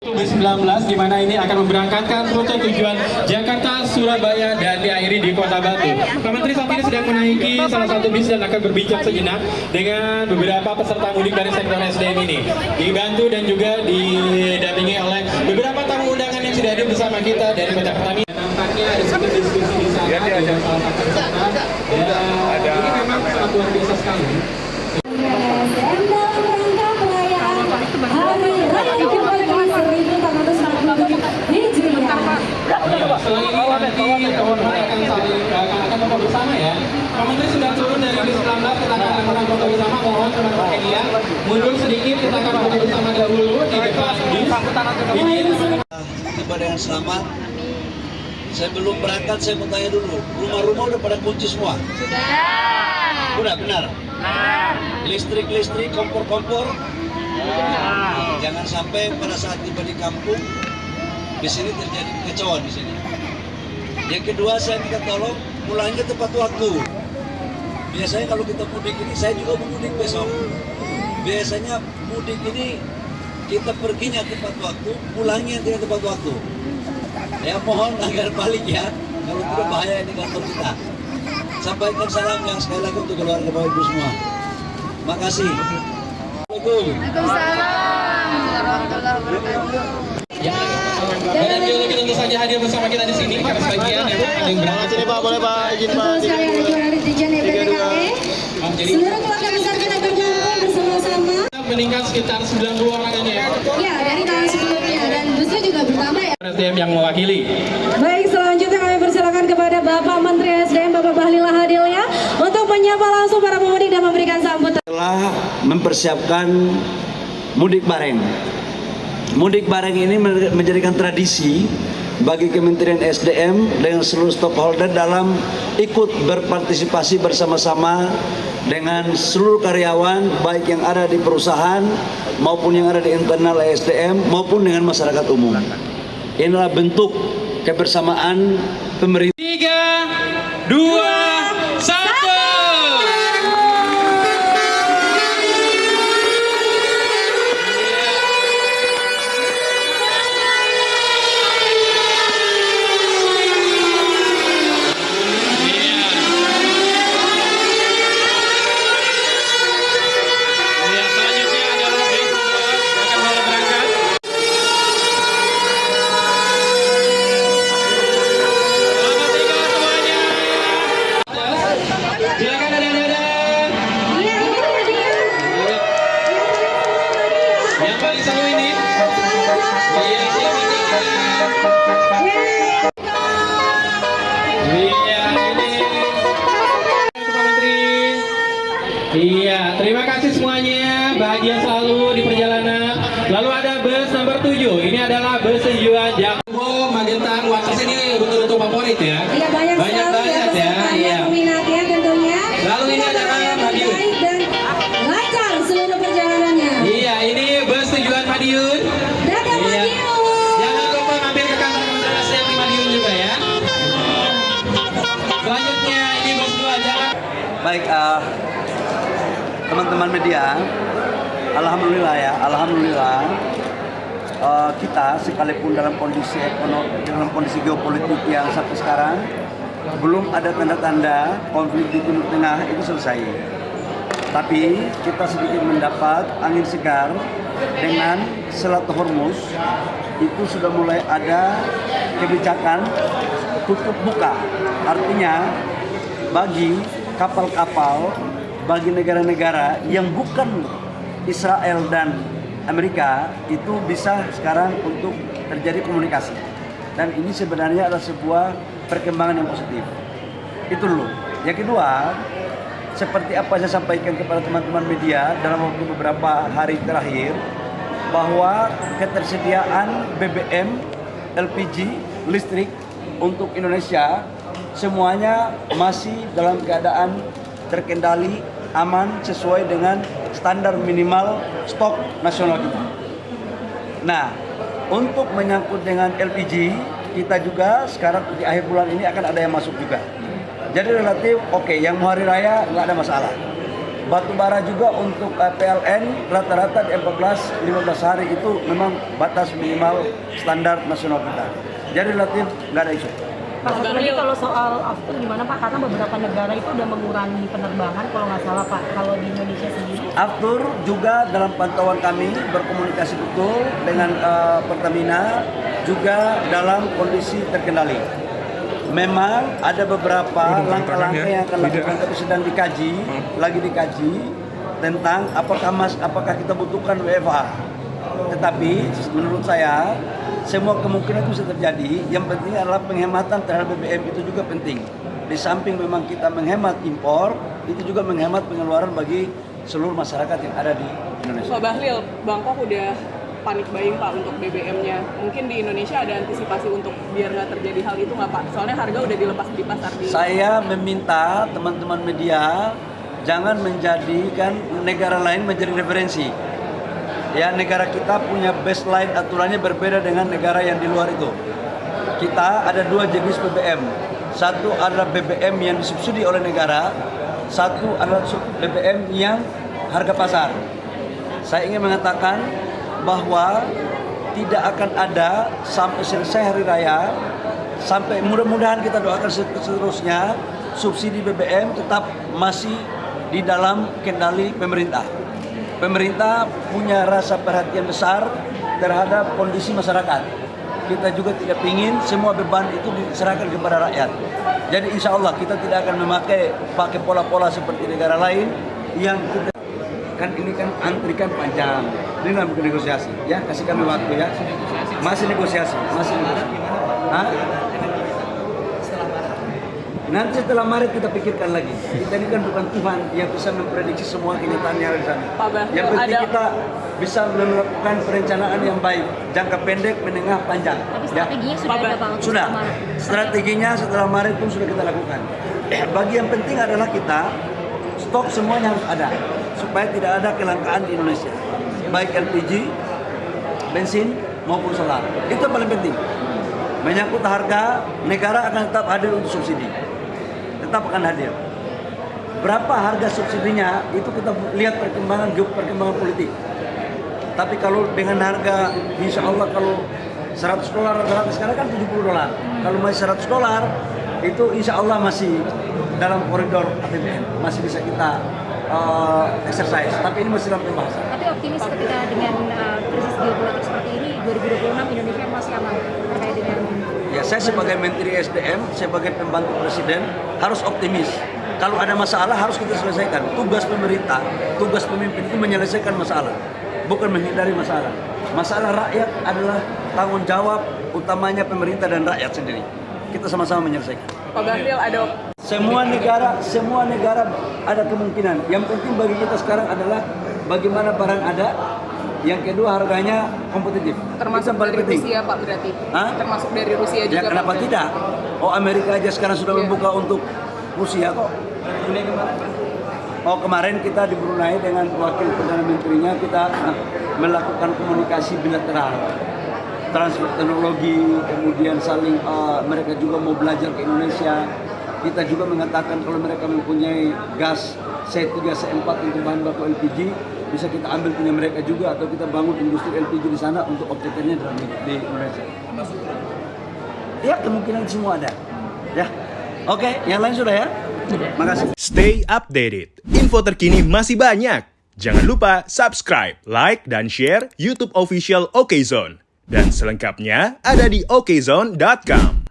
2019 di mana ini akan memberangkatkan rute tujuan Jakarta, Surabaya dan diakhiri di Kota Batu. Pak Menteri saat ini sedang menaiki salah satu bis dan akan berbincang sejenak dengan beberapa peserta mudik dari sektor SDM ini. Dibantu dan juga didampingi oleh beberapa tamu undangan yang sudah hadir bersama kita dari PT Pertamina. Nampaknya ada sedikit diskusi di sana dengan salah satu peserta. Dan ini memang sangat luar biasa sekali. Setelah ini nanti akan foto bersama ya. Pak Menteri sudah turun dari bis 19, kita akan melakukan foto bersama. Mohon teman-teman media mundur sedikit, kita akan foto bersama dahulu di depan bis. Tiba dengan selamat. Saya belum berangkat, saya mau tanya dulu. Rumah-rumah udah pada kunci semua? Sudah. Udah benar? Listrik, kompor-kompor? Jangan sampai pada saat tiba di kampung di sini terjadi kekacauan di sini. Yang kedua, saya minta tolong pulangnya tepat waktu. Biasanya kalau kita mudik ini, saya juga mau mudik besok. Biasanya mudik ini kita perginya tepat waktu, pulangnya tidak tepat waktu. Ya mohon agar balik ya, kalau tidak bahaya ini kantor kita. Sampaikan salam yang sekali lagi untuk keluarga Bapak Ibu semua. Makasih. Dan biologi tentu saja hadir bersama kita di sini karena sebagian yang berangkat Sini Pak, boleh Pak, izin Pak. Sekali lagi dari Dirjen BPKE. Seluruh keluarga besar kita berkumpul bersama-sama. Meningkat sekitar 90 orang ini ya. Ya, dari tahun sebelumnya dan busnya juga bertambah ya. SDM yang mewakili. Baik, selanjutnya kami persilakan kepada Bapak Menteri SDM Bapak Bahlil Lahadilia untuk menyapa langsung para pemudik dan memberikan sambutan. Telah mempersiapkan mudik bareng. Mudik bareng ini menjadikan tradisi bagi Kementerian SDM dengan seluruh stakeholder dalam ikut berpartisipasi bersama-sama dengan seluruh karyawan baik yang ada di perusahaan maupun yang ada di internal SDM maupun dengan masyarakat umum. Inilah bentuk kebersamaan pemerintah. 3, 2, 1. Yang paling seru ini. Iya, silakan. Iya, ini. Pak Menteri. Iya, terima kasih semuanya. Bahagia selalu di perjalanan. Lalu ada bus nomor 7. Ini adalah bus tujuan Jakarta, Magetan, Wates. Ini rute-rute favorit ya. Iya, banyak banget ya. Iya. Peminatnya tentunya. Lalu ini adalah Madiun. Dan lancar seluruh perjalanannya. Iya, ini bus tujuan Madiun. Dadah Iya. Madiun. Jangan lupa mampir ke kantor Kementerian SDM di Madiun juga ya. Selanjutnya ini bus 2 jalan. Baik, teman-teman media, alhamdulillah ya, alhamdulillah kita sekalipun dalam kondisi ekonomi, dalam kondisi geopolitik yang sampai sekarang belum ada tanda-tanda konflik di Timur Tengah itu selesai. Tapi kita sedikit mendapat angin segar dengan Selat Hormuz itu sudah mulai ada kebijakan tutup buka. Artinya bagi kapal-kapal, bagi negara-negara yang bukan Israel dan Amerika itu bisa sekarang untuk terjadi komunikasi. Dan ini sebenarnya adalah sebuah perkembangan yang positif. Itu dulu. Yang kedua, seperti apa saya sampaikan kepada teman-teman media dalam waktu beberapa hari terakhir, bahwa ketersediaan BBM, LPG, listrik untuk Indonesia semuanya masih dalam keadaan terkendali, aman, sesuai dengan standar minimal stok nasional kita. Nah, untuk menyangkut dengan LPG, kita juga sekarang di akhir bulan ini akan ada yang masuk juga. Jadi relatif oke, yang mau hari raya nggak ada masalah. batu bara juga untuk PLN rata-rata di 14-15 hari itu memang batas minimal standar nasional kita. Jadi relatif nggak ada isu. Pak, satu lagi kalau soal after gimana Pak? Karena beberapa negara itu udah mengurangi penerbangan kalau nggak salah Pak. Kalau di Indonesia sendiri? Aftur juga dalam pantauan kami berkomunikasi betul dengan Pertamina juga dalam kondisi terkendali. Memang ada beberapa langkah-langkah yang akan dilakukan tapi sedang dikaji, lagi dikaji tentang apakah kita butuhkan WFA. Tetapi menurut saya semua kemungkinan itu bisa terjadi. Yang penting adalah penghematan terhadap BBM itu juga penting. Di samping memang kita menghemat impor, itu juga menghemat pengeluaran bagi seluruh masyarakat yang ada di Indonesia. Pak Bahlil, Bangkok udah panik buying Pak untuk BBM-nya. Mungkin di Indonesia ada antisipasi untuk biar nggak terjadi hal itu nggak Pak? Soalnya harga udah dilepas di pasar. Saya meminta teman-teman media jangan menjadikan negara lain menjadi referensi. Ya, negara kita punya baseline aturannya berbeda dengan negara yang di luar itu. Kita ada dua jenis BBM. Satu adalah BBM yang disubsidi oleh negara, satu adalah BBM yang harga pasar. Saya ingin mengatakan bahwa tidak akan ada sampai selesai hari raya, sampai mudah-mudahan kita doakan seterusnya, subsidi BBM tetap masih di dalam kendali pemerintah. Pemerintah punya rasa perhatian besar terhadap kondisi masyarakat. Kita juga tidak ingin semua beban itu diserahkan kepada rakyat. Jadi insya Allah kita tidak akan pakai pola-pola seperti negara lain yang kita kan ini kan antrikan panjang. Ini dalam negosiasi, ya kasih kami waktu ya. Masih negosiasi. Hah? Nanti setelah Maret kita pikirkan lagi. Kita ini kan bukan Tuhan yang bisa memprediksi semua kenyataan yang ada di sana. Yang penting kita bisa melakukan perencanaan yang baik, jangka pendek, menengah, panjang. Tapi strateginya sudah ada Pak? Sudah. Strateginya setelah Maret pun sudah kita lakukan. Bagi yang penting adalah kita stok semuanya harus ada supaya tidak ada kelangkaan di Indonesia. Baik LPG, bensin maupun solar. Itu yang paling penting. Menyangkut harga, negara akan tetap hadir untuk subsidi. Tetap akan hadir. Berapa harga subsidinya itu kita lihat perkembangan politik. Tapi kalau dengan harga insya Allah kalau $100 rata-rata sekarang kan $70. Kalau masih $100 itu insya Allah masih dalam koridor APBN, masih bisa kita exercise. Tapi ini masih dalam pembahasan. Tapi optimis ketika dengan krisis geopolitik seperti ini 2026 Indonesia masih aman terkait dengan. Ya, saya sebagai Menteri SDM, sebagai pembantu Presiden harus optimis. Kalau ada masalah harus kita selesaikan. Tugas pemerintah, tugas pemimpin itu menyelesaikan masalah, bukan menghindari masalah. Masalah rakyat adalah tanggung jawab utamanya pemerintah dan rakyat sendiri. Kita sama-sama menyelesaikan. Pak Bahlil ada Semua negara ada kemungkinan. Yang penting bagi kita sekarang adalah bagaimana barang ada. Yang kedua harganya kompetitif. termasuk dari Rusia Pak berarti? Hah? Termasuk dari Rusia juga Ya kenapa Pak? tidak? Oh Amerika aja sekarang sudah Iya. membuka untuk Rusia kok. Oh kemarin kita di Brunei dengan wakil Perdana Menterinya kita melakukan komunikasi bilateral. Transfer teknologi, kemudian saling mereka juga mau belajar ke Indonesia. Kita juga mengatakan kalau mereka mempunyai gas C3, C4 untuk bahan baku LPG, bisa kita ambil punya mereka juga atau kita bangun industri LPG di sana untuk objeknya di Indonesia. Ya kemungkinan semua ada. Ya, oke, yang lain sudah ya. Makasih. Stay updated. Info terkini masih banyak. Jangan lupa subscribe, like, dan share YouTube official OKZone. Dan selengkapnya ada di okezone.com.